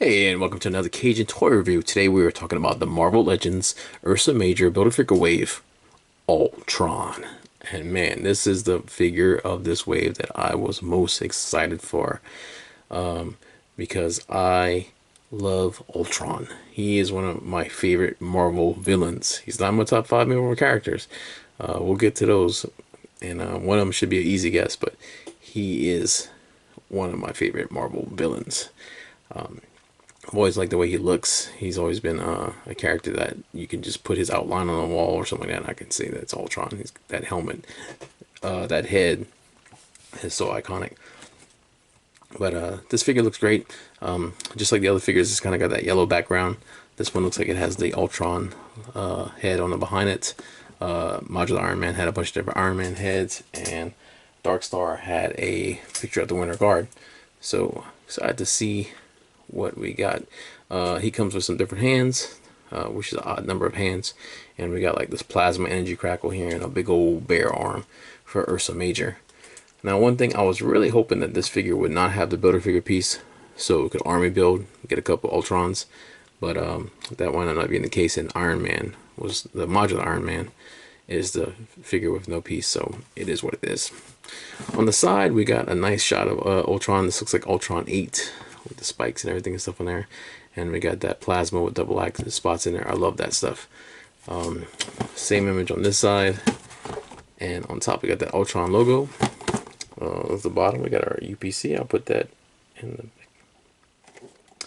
Hey, and welcome to another Cajun toy review. Today we are talking about the Marvel Legends Ursa Major Build-A-Figure Wave Ultron. And man, this is the figure of this wave that I was most excited for because I love Ultron. He is one of my favorite Marvel villains. He's not in my top 5 Marvel characters. We'll get to those, and one of them should be an easy guess, but he is one of my favorite Marvel villains. I've always liked the way he looks. He's always been a character that you can just put his outline on the wall or something like that, and I can say that's Ultron. He's, that helmet, that head is so iconic. But this figure looks great. Just like the other figures, it's kind of got that yellow background. This one looks like it has the Ultron head on the behind it. Modular Iron Man had a bunch of different Iron Man heads, and Dark Star had a picture of the Winter Guard. So excited to see what we got. He comes with some different hands, which is an odd number of hands, and we got like this plasma energy crackle here and a big old bear arm for Ursa Major. Now, one thing I was really hoping that this figure would not have the Build-A-Figure piece, so it could army build, get a couple Ultrons, but that wound up not being the case. And Iron Man was the modular Iron Man is the figure with no piece, so it is what it is. On the side, we got a nice shot of Ultron. This looks like Ultron 8 with the spikes and everything and stuff on there, and we got that plasma with double axis spots in there. I love that stuff. Same image on this side, and on top we got that Ultron logo. At the bottom we got our UPC. I'll put that in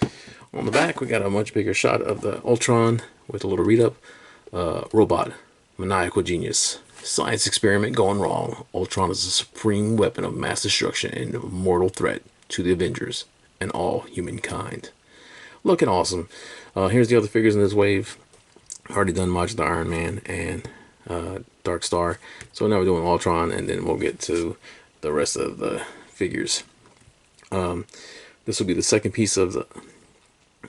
the on the back. We got a much bigger shot of the Ultron with a little read up. Robot, maniacal genius, science experiment gone wrong. Ultron is a supreme weapon of mass destruction and a mortal threat to the Avengers and all humankind. Looking awesome. Here's the other figures in this wave. Already done Modular Iron Man and Dark Star. So now we're doing Ultron, and then we'll get to the rest of the figures. This will be the second piece of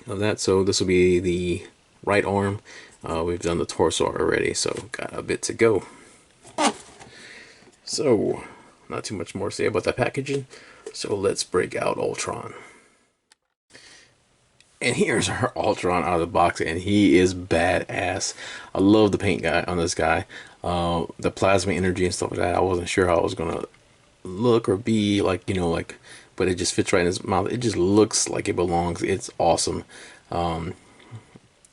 that. So this will be the right arm. We've done the torso already, so got a bit to go. So not too much more to say about that packaging. So let's break out Ultron. And here's our Ultron out of the box, and he is badass. I love the paint guy on this guy. The plasma energy and stuff like that. I wasn't sure how it was gonna look or be like, but it just fits right in his mouth. It just looks like it belongs. It's awesome.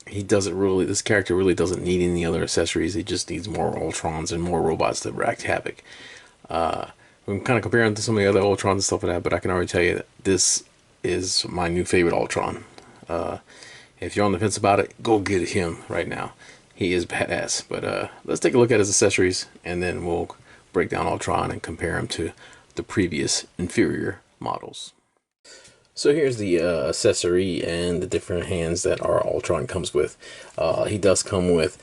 He doesn't really, this character really doesn't need any other accessories. He just needs more Ultrons and more robots to wreak havoc. I'm kind of comparing to some of the other Ultrons and stuff like that, but I can already tell you that this is my new favorite Ultron. If you're on the fence about it, go get him right now. He is badass. But let's take a look at his accessories, and then we'll break down Ultron and compare him to the previous inferior models. So here's the accessory and the different hands that our Ultron comes with. He does come with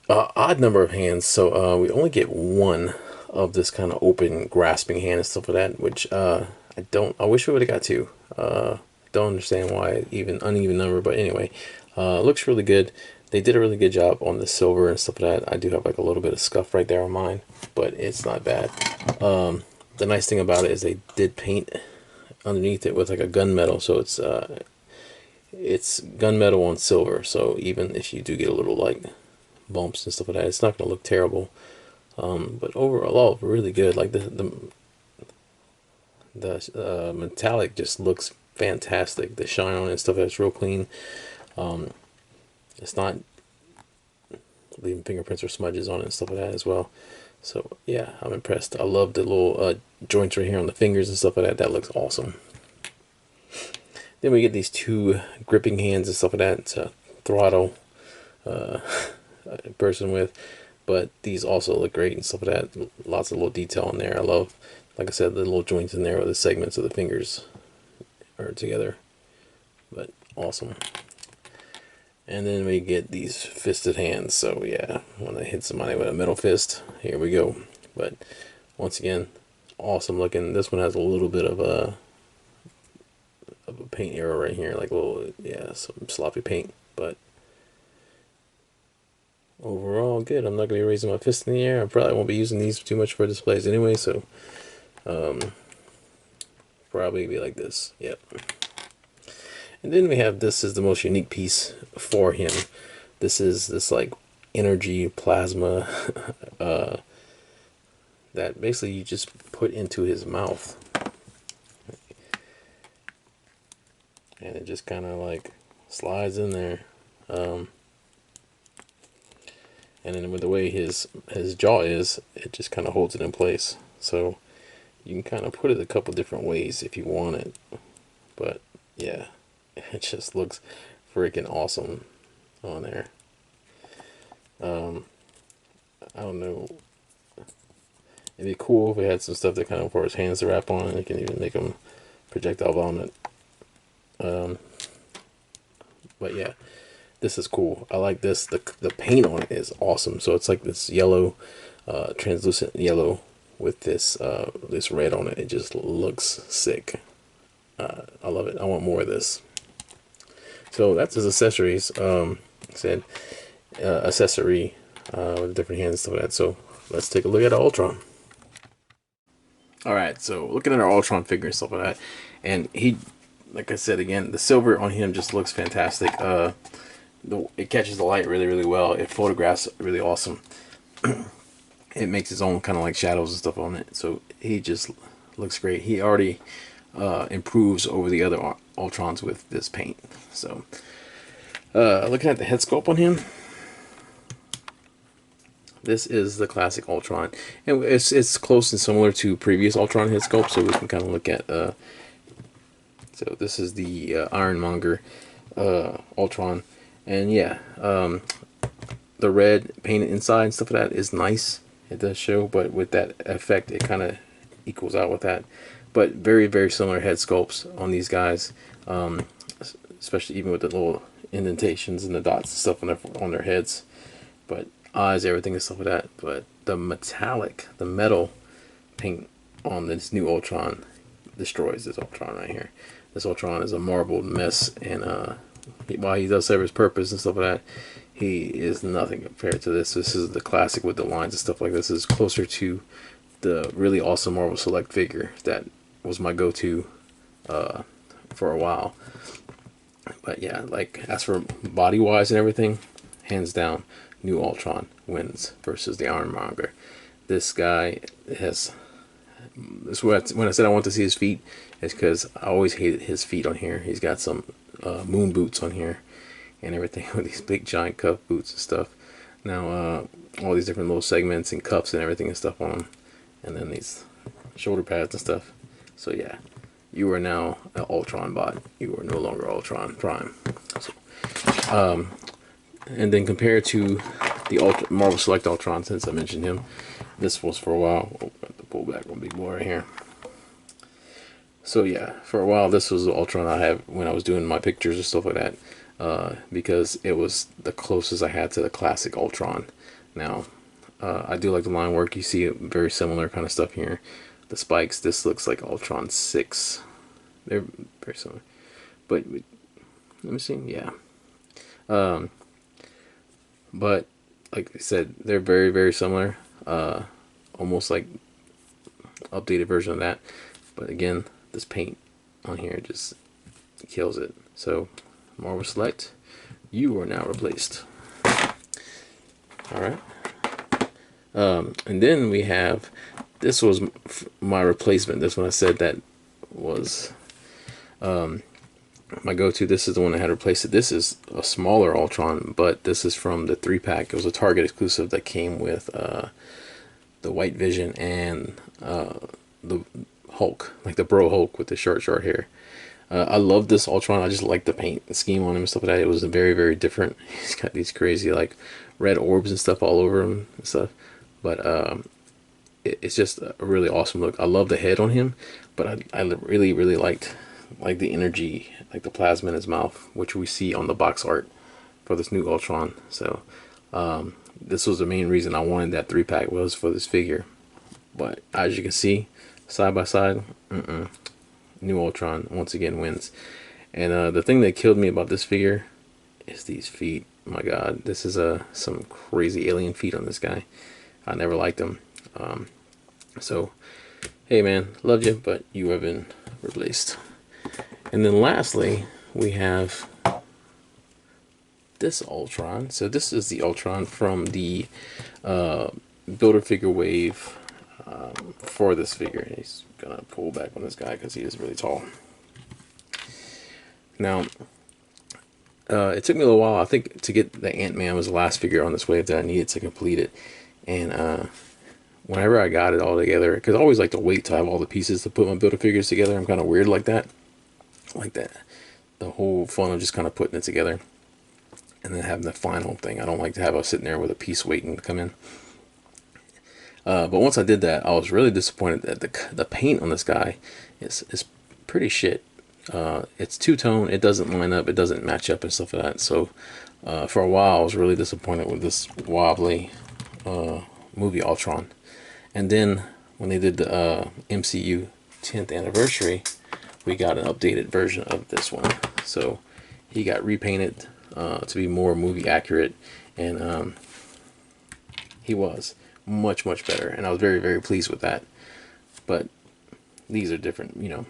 an odd number of hands, so we only get one of this kind of open grasping hand and stuff like that, which I wish we would have got two. Don't understand why, even uneven number, but anyway, looks really good. They did a really good job on the silver and stuff like that. I do have like a little bit of scuff right there on mine, but it's not bad. The nice thing about it is they did paint underneath it with like a gunmetal, so it's gunmetal on silver. So even if you do get a little like bumps and stuff like that, it's not gonna look terrible. But overall, really good. Like the metallic just looks fantastic. The shine on it and stuff, that's real clean. It's not leaving fingerprints or smudges on it and stuff like that as well. So yeah, I'm impressed. I love the little joints right here on the fingers and stuff like that. That looks awesome. Then we get these two gripping hands and stuff like that to throttle a person with. But these also look great and stuff like that. Lots of little detail in there. I love, like I said, the little joints in there where the segments of the fingers are together. But awesome. And then we get these fisted hands. So yeah, when I hit somebody with a metal fist, here we go. But once again, awesome looking. This one has a little bit of a paint error right here, like a little, yeah, some sloppy paint. But overall, good. I'm not gonna be raising my fist in the air. I probably won't be using these too much for displays anyway. So probably be like this. Yep. And then we have, this is the most unique piece for him. This is this like energy plasma that basically you just put into his mouth. And it just kind of like slides in there. And then with the way his jaw is, it just kind of holds it in place. So you can kind of put it a couple different ways if you want it. But yeah, it just looks freaking awesome on there. I don't know. It'd be cool if we had some stuff that kind of for his hands to wrap on. And you can even make them projectile vomit. But yeah, this is cool. I like this. The paint on it is awesome. So it's like this yellow, translucent yellow with this this red on it. It just looks sick. I love it. I want more of this. So that's his accessories. Said accessory with different hands and stuff like that. So let's take a look at our Ultron. All right, so looking at our Ultron figure and stuff like that, and he, like I said again, the silver on him just looks fantastic. It catches the light really, really well. It photographs really awesome. It makes his own kind of like shadows and stuff on it. So he just looks great. He already improves over the other Ultrons with this paint. So looking at the head sculpt on him, this is the classic Ultron, and it's close and similar to previous Ultron head sculpt. So we can kind of look at. So this is the Ironmonger Ultron, and yeah, the red painted inside and stuff like that is nice. It does show, but with that effect, it kind of equals out with that. But very, very similar head sculpts on these guys, especially even with the little indentations and the dots and stuff on their heads. But eyes, everything and stuff like that. But the metal paint on this new Ultron destroys this Ultron right here. This Ultron is a marbled mess, and while he does serve his purpose and stuff like that, he is nothing compared to this. This is the classic with the lines and stuff like this. This is closer to the really awesome Marvel Select figure that was my go-to for a while. But yeah, like as for body-wise and everything, hands down, new Ultron wins versus the Ironmonger. This guy has. This when I said I want to see his feet, is because I always hated his feet on here. He's got some moon boots on here and everything with these big giant cuff boots and stuff. Now all these different little segments and cuffs and everything and stuff on them, and then these shoulder pads and stuff. So yeah, you are now an Ultron bot. You are no longer Ultron Prime. So, and then compared to the Marvel Select Ultron, since I mentioned him, this was for a while. Oh, got the pull back one big boy right here. So yeah, for a while this was the Ultron I had when I was doing my pictures and stuff like that, because it was the closest I had to the classic Ultron. Now, I do like the line work. You see very similar kind of stuff here. The spikes. This looks like Ultron 6. They're very similar, but let me see. Yeah. But like I said, they're very, very similar. Almost like updated version of that. But again, this paint on here just kills it. So Marvel Select, you are now replaced. All right. And then we have, this was my replacement. This one I said that was my go-to. This is the one I had replaced it. This is a smaller Ultron, but this is from the 3-pack. It was a Target exclusive that came with the White Vision and the Hulk, like the Bro Hulk with the short hair. I love this Ultron. I just like the paint scheme on him and stuff like that. It was very, very different. He's got these crazy like red orbs and stuff all over him and stuff. But it's just a really awesome look. I love the head on him, but I really, really liked like the energy, like the plasma in his mouth, which we see on the box art for this new Ultron. So this was the main reason I wanted that 3-pack, was for this figure. But as you can see, side by side, new Ultron once again wins. And the thing that killed me about this figure is these feet. My God, this is some crazy alien feet on this guy. I never liked them. So, hey man, loved you, but you have been replaced. And then lastly, we have this Ultron. So this is the Ultron from the Build-A-Figure wave for this figure. He's gonna pull back on this guy because he is really tall. Now, it took me a little while, I think, to get the Ant-Man was the last figure on this wave that I needed to complete it. And whenever I got it all together, because I always like to wait till I have all the pieces to put my Build-A-Figures together. I'm kind of weird like that. Like that. The whole fun of just kind of putting it together and then having the final thing. I don't like to have us sitting there with a piece waiting to come in. But once I did that, I was really disappointed that the paint on this guy is pretty shit. It's two-tone, it doesn't line up, it doesn't match up and stuff like that. So for a while I was really disappointed with this wobbly movie Ultron. And then when they did the MCU 10th anniversary, we got an updated version of this one. So he got repainted to be more movie accurate, and he was much better, and I was very pleased with that. But these are different, you know.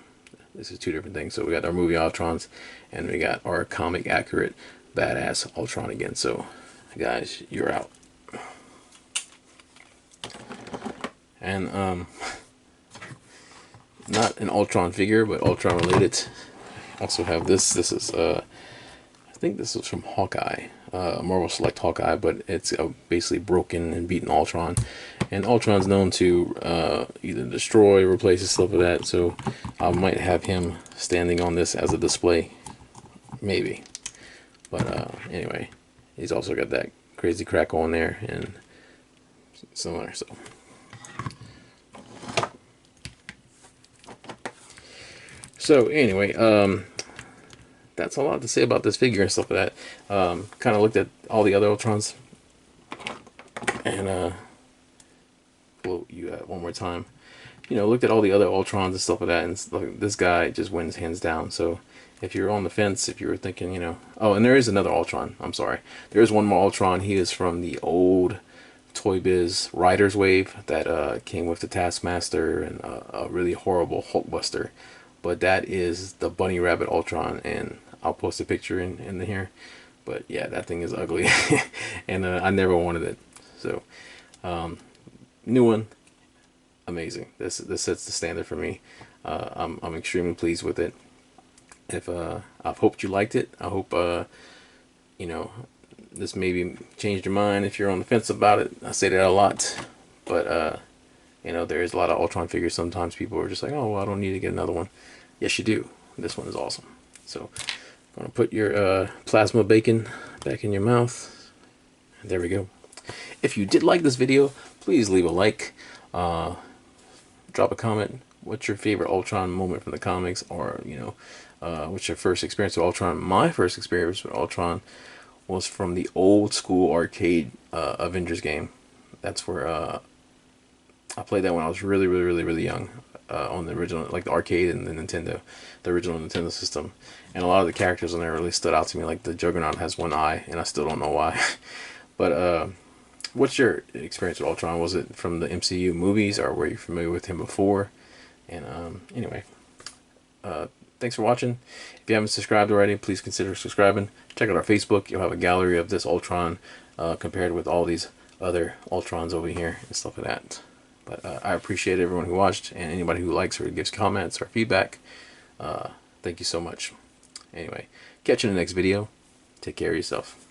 This is two different things. So we got our movie Ultrons, and we got our comic accurate badass Ultron again. So guys, you're out. And not an Ultron figure, but Ultron related. Also have this. This is I think this is from Hawkeye, Marvel Select Hawkeye, but it's basically broken and beaten Ultron. And Ultron's known to either destroy, replace, and stuff like that. So I might have him standing on this as a display, maybe. But anyway, he's also got that crazy crack on there and similar. So anyway, that's a lot to say about this figure and stuff like that. Kind of looked at all the other Ultrons, and blow you out one more time. You know, looked at all the other Ultrons and stuff like that, and this guy just wins hands down. So if you're on the fence, if you were thinking, you know, oh, and there is another Ultron. I'm sorry, there is one more Ultron. He is from the old Toy Biz Riders wave that came with the Taskmaster and a really horrible Hulkbuster. But that is the Bunny Rabbit Ultron, and I'll post a picture in here. But yeah, that thing is ugly, and I never wanted it. So new one, amazing. This sets the standard for me. I'm extremely pleased with it. If I've hoped you liked it. I hope you know, this maybe changed your mind if you're on the fence about it. I say that a lot, but you know, there is a lot of Ultron figures. Sometimes people are just like, oh, well, I don't need to get another one. Yes, you do. This one is awesome. So I'm gonna put your plasma bacon back in your mouth. There we go. If you did like this video, please leave a like, drop a comment. What's your favorite Ultron moment from the comics, or you know, what's your first experience with Ultron? My first experience with Ultron was from the old school arcade Avengers game. That's where I played that when I was really young, on the original, like the arcade and the original Nintendo system. And a lot of the characters on there really stood out to me. Like the Juggernaut has one eye, and I still don't know why. But what's your experience with Ultron? Was it from the MCU movies, or were you familiar with him before? And anyway, thanks for watching. If you haven't subscribed already, please consider subscribing. Check out our Facebook. You'll have a gallery of this Ultron compared with all these other Ultrons over here and stuff like that. But I appreciate everyone who watched, and anybody who likes or gives comments or feedback. Thank you so much. Anyway, catch you in the next video. Take care of yourself.